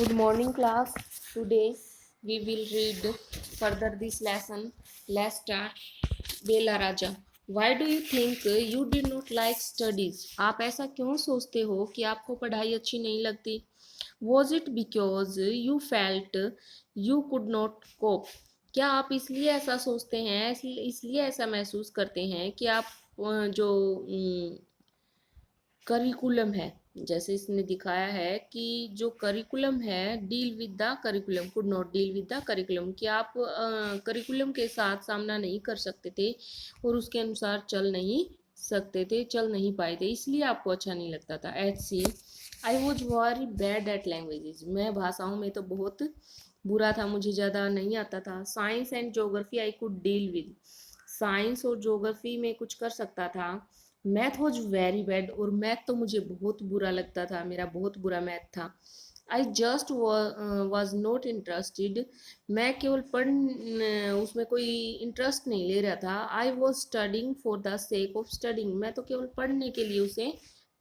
Good morning, class. Today we will read further this lesson. Let's start. Bela Raja. Why do you think you did not like studies? आप ऐसा क्यों सोचते हो कि आपको पढ़ाई अच्छी नहीं लगती? Was it because you felt you could not cope? क्या आप इसलिए ऐसा सोचते हैं, इसलिए ऐसा महसूस करते हैं कि आप जो करिकुलम है, जैसे इसने दिखाया है कि जो करिकुलम है, deal with the curriculum, could not deal with the curriculum, कि आप करिकुलम के साथ सामना नहीं कर सकते थे और उसके अनुसार चल नहीं सकते थे, चल नहीं पाए थे, इसलिए आपको अच्छा नहीं लगता था. H C. I was very bad at languages. मैं भाषाओं में तो बहुत बुरा था, मुझे ज़्यादा नहीं आता था. Science and geography I could deal with. Science और ज्योग्राफी में कुछ कर सकता था. Math was very bad. और मैथ तो मुझे बहुत बुरा लगता था, मेरा बहुत बुरा मैथ था. I just was not interested. मैं केवल उसमें कोई इंटरेस्ट नहीं ले रहा था. I was studying for the sake of studying. मैं तो केवल पढ़ने के लिए उसे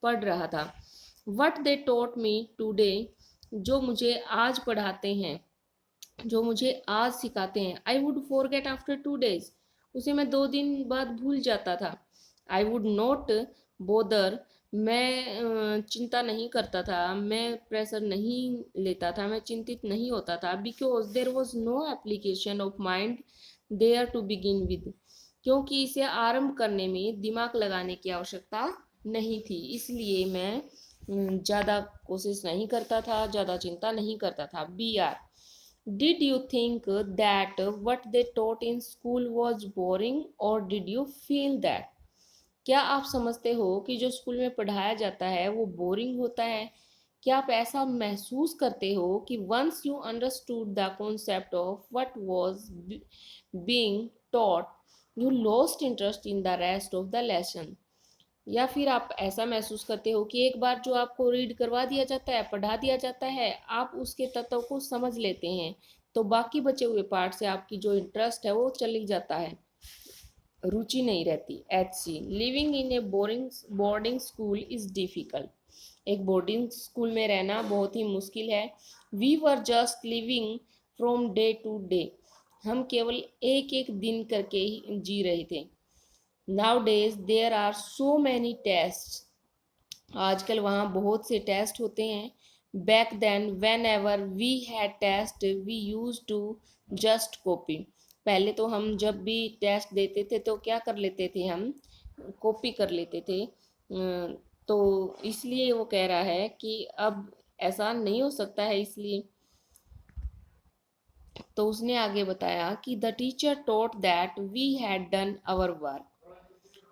पढ़ रहा था. What they taught me today. जो मुझे आज पढ़ाते हैं, जो मुझे आज सिखाते हैं, I would forget after 2 days. उसे मैं 2 दिन बाद भूल जाता था. I would not bother. मैं चिंता नहीं करता था, मैं प्रेशर नहीं लेता था, मैं चिंतित नहीं होता था. Because there was no application of mind there to begin with. क्योंकि इसे आरंभ करने में दिमाग लगाने की आवश्यकता नहीं थी, इसलिए मैं ज़्यादा कोशिश नहीं करता था, ज़्यादा चिंता नहीं करता था. B R. Did you think that what they taught in school was boring, or did you feel that? क्या आप समझते हो कि जो स्कूल में पढ़ाया जाता है वो बोरिंग होता है? क्या आप ऐसा महसूस करते हो कि once you understood the concept of what was being taught, you lost interest in the rest of the lesson? या फिर आप ऐसा महसूस करते हो कि एक बार जो आपको रीड करवा दिया जाता है, पढ़ा दिया जाता है, आप उसके तत्व को समझ लेते हैं, तो बाकी बचे हुए पार्ट से आपकी जो इंटरेस्ट है वो चली जाता है, रुचि नहीं रहती. H C. Living in a boarding school is difficult. एक बोर्डिंग स्कूल में रहना बहुत ही मुश्किल है. We were just living from day to day. हम केवल एक एक दिन करके ही जी रहे थे. Nowadays there are so many tests. आजकल वहाँ बहुत से टेस्ट होते हैं. Back then whenever we had test we used to just copy. पहले तो हम जब भी टेस्ट देते थे तो क्या कर लेते थे, हम कॉपी कर लेते थे. तो इसलिए वो कह रहा है कि अब ऐसा नहीं हो सकता है, इसलिए. तो उसने आगे बताया कि the teacher taught that we had done our work.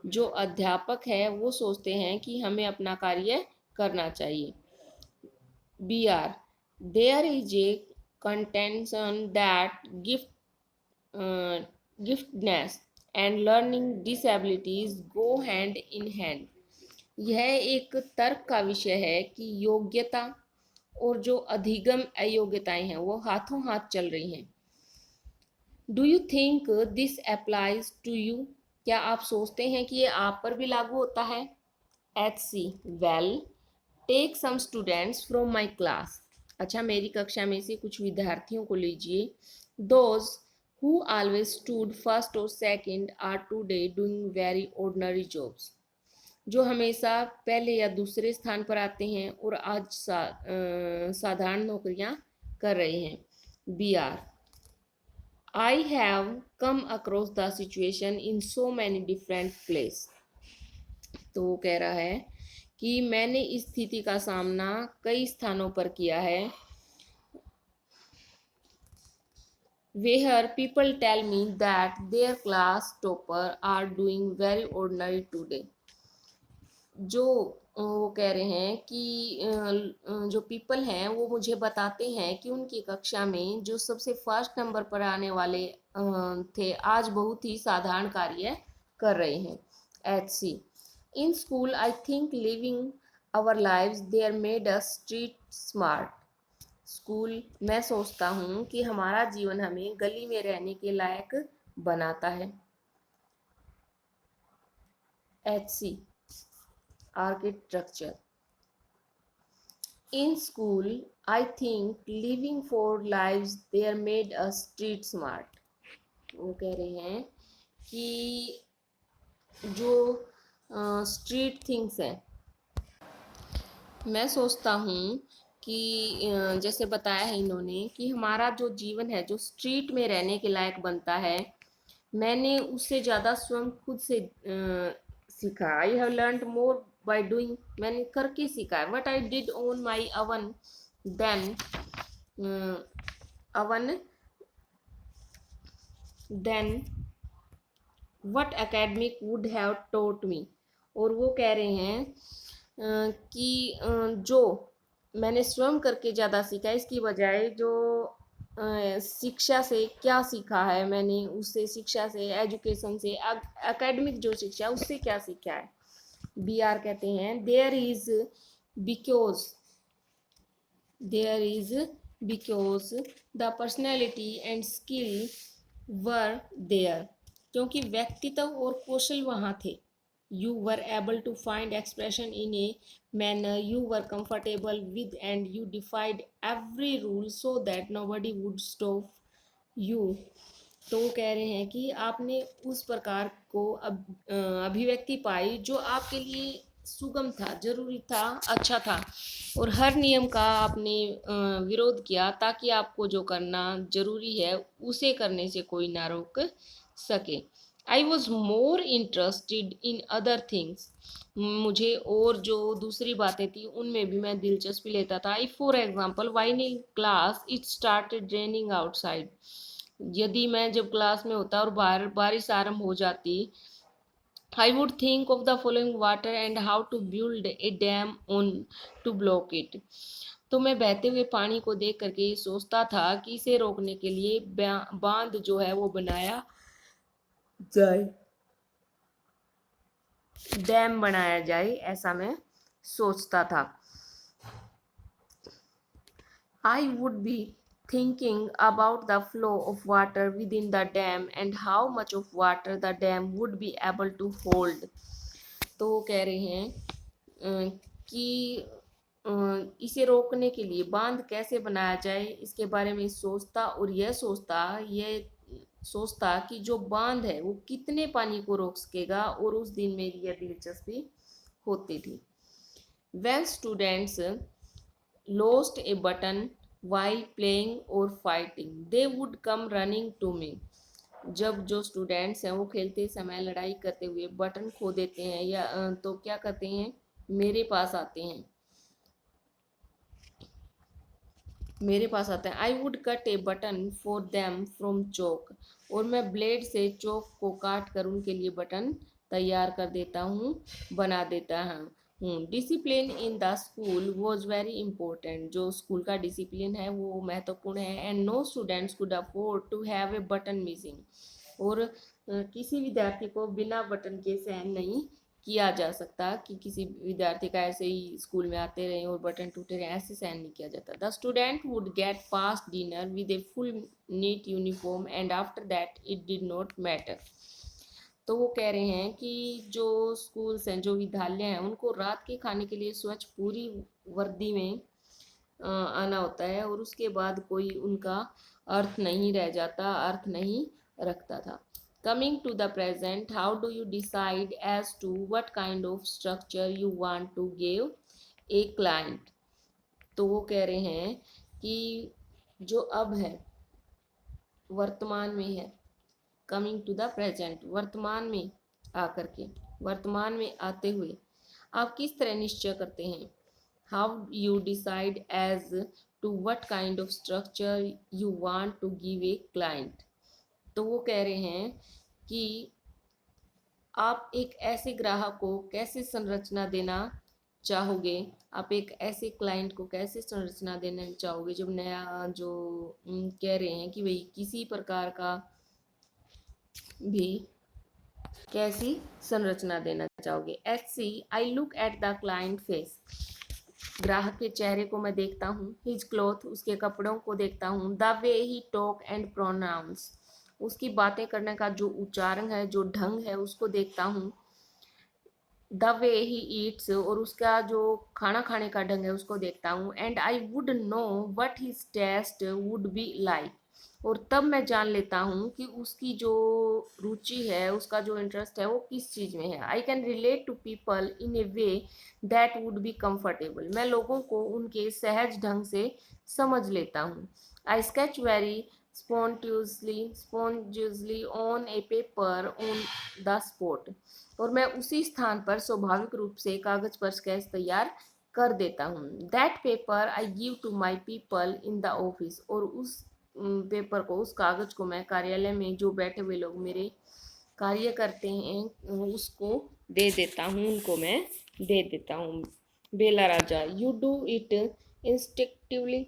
जो अध्यापक है वो सोचते हैं कि हमें अपना कार्य करना चाहिए. B R. There is a contention that giftedness and learning disabilities go hand in hand. यह एक तर्क का विषय है कि योग्यता और जो अधिगम अयोग्यताएं हैं वो हाथों हाथ चल रही हैं. Do you think this applies to you. क्या आप सोचते हैं कि ये आप पर भी लागू होता है? H C. Well, take some students from my class. अच्छा, मेरी कक्षा में से कुछ विद्यार्थियों को लीजिए. Those who always stood first और second are today doing very ordinary jobs. जो हमेशा पहले या दूसरे स्थान पर आते हैं और आज साधारण नौकरियां कर रहे हैं. B R. I have come across the situation in so many different place. तो वो कह रहा है कि मैंने इस स्थिति का सामना कई स्थानों पर किया है. Where people tell me that their class topper are doing very ordinary today. जो वो कह रहे हैं कि जो पीपल हैं वो मुझे बताते हैं कि उनकी कक्षा में जो सबसे फर्स्ट नंबर पर आने वाले थे, आज बहुत ही साधारण कार्य कर रहे हैं. H C. In school I think living our lives there made us street smart. School, मैं सोचता हूँ कि हमारा जीवन हमें गली में रहने के लायक बनाता है. H C. Architecture. In school, I think living four lives there made us street smart. वो कह रहे हैं कि जो स्ट्रीट थिंग्स हैं, मैं सोचता हूँ कि जैसे बताया है इन्होंने कि हमारा जो जीवन है जो स्ट्रीट में रहने के लायक बनता है, मैंने उससे ज़्यादा स्वयं खुद से सीखा। I have learn more by doing, मैंने करके सीखा है। What I did on my own than own than what academic would have taught me. और वो कह रहे हैं कि जो मैंने स्वयं करके ज़्यादा सीखा है, इसकी बजाय जो शिक्षा से क्या सीखा है मैंने, उससे शिक्षा से, एजुकेशन से, एकेडमिक जो शिक्षा है उससे क्या सीखा है। बी आर कहते हैं because there is because the personality and skill were there, क्योंकि व्यक्तित्व और कौशल वहाँ थे। You were able to find expression in a manner you were comfortable with and you defied every rule so that nobody would stop you. तो वो कह रहे हैं कि आपने उस प्रकार को अभिव्यक्ति पाई जो आपके लिए सुगम था, जरूरी था, अच्छा था, और हर नियम का आपने विरोध किया ताकि आपको जो करना जरूरी है उसे करने से कोई ना रोक सके। I was more interested in other things, मुझे और जो दूसरी बातें थी उनमें भी मैं दिलचस्पी लेता था। I for example while in class it started raining outside, यदि मैं जब क्लास में होता और बाहर बारिश आरंभ हो जाती, I would think of the following water and how to build a dam on to block it. तो मैं बहते हुए पानी को देख करके सोचता था कि इसे रोकने के लिए बांध जो है वो बनाया जाए, डैम बनाया जाए, ऐसा मैं सोचता था। I would be thinking about the flow of water within the dam and how much of water the dam would be able to hold। तो वो कह रहे हैं कि इसे रोकने के लिए बांध कैसे बनाया जाए इसके बारे में सोचता, और यह सोचता कि जो बांध है वो कितने पानी को रोक सकेगा, और उस दिन मेरी यह दिलचस्पी होती थी। When students lost a button while playing or fighting, they would come running to me। जब जो स्टूडेंट्स हैं वो खेलते समय लड़ाई करते हुए बटन खो देते हैं या तो क्या करते हैं, मेरे पास आते हैं, मेरे पास आते हैं। I would cut a button for them from chalk, और मैं ब्लेड से चौक को काट कर उनके लिए बटन तैयार कर देता हूँ, बना देता हूँ। Discipline in the school was very important, जो स्कूल का डिसिप्लिन है वो महत्वपूर्ण है। And no students could afford to have a button missing, और किसी विद्यार्थी को बिना बटन के सहन नहीं किया जा सकता कि किसी विद्यार्थी का ऐसे ही स्कूल में आते रहे और बटन टूटे रहे, ऐसे सहन नहीं किया जाता। The student would get fast dinner with a full neat uniform and after that it did not matter. तो वो कह रहे हैं कि जो स्कूल्स हैं, जो विद्यालय हैं, उनको रात के खाने के लिए स्वच्छ पूरी वर्दी में आना होता है, और उसके बाद कोई उनका अर्थ नहीं रह जाता, अर्थ नहीं रखता था। Coming to the present, how do you decide as to what kind of structure you want to give a client. तो वो कह रहे हैं कि जो अब है, वर्तमान में है, कमिंग टू द प्रेजेंट, वर्तमान में आकर के, वर्तमान में आते हुए आप किस तरह निश्चय करते हैं। How you decide as to what kind of structure you want to give a client. तो वो कह रहे हैं कि आप एक ऐसे ग्राहक को कैसे संरचना देना चाहोगे, आप एक ऐसे क्लाइंट को कैसे संरचना देना चाहोगे, जब नया जो कह रहे हैं कि भाई किसी प्रकार का भी कैसी संरचना देना चाहोगे। H C I look at the client face, ग्राहक के चेहरे को मैं देखता हूँ। हिज क्लॉथ, उसके कपड़ों को देखता हूँ। The way he talk and pronounce, उसकी बातें करने का जो उच्चारण है, जो ढंग है, उसको देखता हूँ। द वे ही ईट्स, और उसका जो खाना खाने का ढंग है उसको देखता हूँ। And I would know what his taste would be like, और तब मैं जान लेता हूँ कि उसकी जो रुचि है, उसका जो इंटरेस्ट है वो किस चीज़ में है। I can relate to people in a way that would be comfortable, मैं लोगों को उनके सहज ढंग से समझ लेता हूँ। I sketch very spontaneously on a paper on the spot, और मैं उसी स्थान पर स्वाभाविक रूप से कागज पर स्केच तैयार कर देता हूँ। That paper I give to my people in the office, और उस पेपर को, उस कागज को मैं कार्यालय में जो बैठे हुए लोग मेरे कार्य करते हैं उसको दे देता हूँ, उनको मैं दे देता हूँ। बेला राजा, यू डू इट इंस्टिक्टिवली,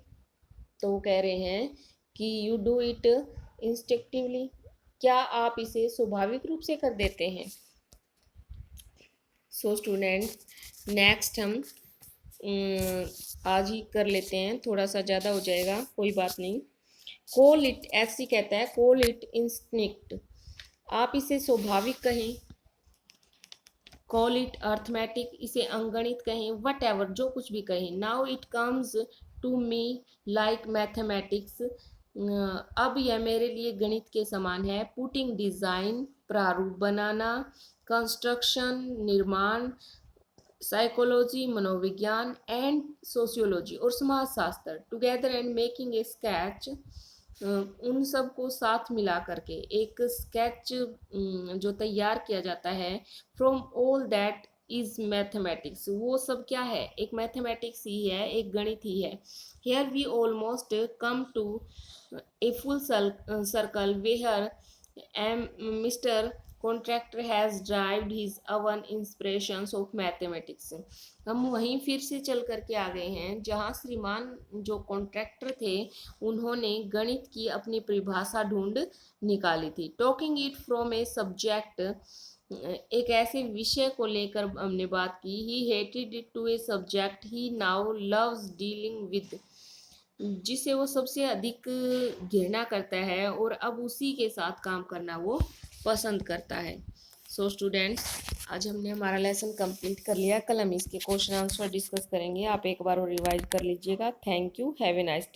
तो वो कह रहे हैं कि यू डू इट इंस्टिक्टिवली, क्या आप इसे स्वाभाविक रूप से कर देते हैं। सो स्टूडेंट नेक्स्ट हम आज ही कर लेते हैं, थोड़ा सा ज़्यादा हो जाएगा, कोई बात नहीं। कॉल इट, एफसी कहता है कॉल इट इंस्टिंक्ट, आप इसे स्वाभाविक कहें। कॉल इट अर्थमेटिक, इसे अंगणित कहें। वट एवर, जो कुछ भी कहें। Now it comes to me like mathematics, अब यह मेरे लिए गणित के समान है। पुटिंग, डिज़ाइन, प्रारूप बनाना। कंस्ट्रक्शन, निर्माण। साइकोलॉजी, मनोविज्ञान। एंड सोशियोलॉजी, और समाजशास्त्र। Together and making a sketch, उन सब को साथ मिला करके एक स्केच जो तैयार किया जाता है। From all that is mathematics, वो सब क्या है, एक मैथमेटिक्स ही है, एक गणित ही है। Here we almost come to a full circle where M mister Contractor has drived his own inspirations of mathematics, हम वहीं फिर से चल करके आ गए हैं जहाँ श्रीमान जो कॉन्ट्रैक्टर थे उन्होंने गणित की अपनी परिभाषा ढूंढ निकाली थी। Talking it from a subject, एक ऐसे विषय को लेकर हमने बात की। He hated it to a subject he now loves dealing with, जिसे वो सबसे अधिक घृणा करता है और अब उसी के साथ काम करना वो पसंद करता है। सो स्टूडेंट्स, आज हमने हमारा लेसन कंप्लीट कर लिया। कल हम इसके क्वेश्चन आंसर डिस्कस करेंगे, आप एक बार और रिवाइज कर लीजिएगा। Thank you, have a nice day.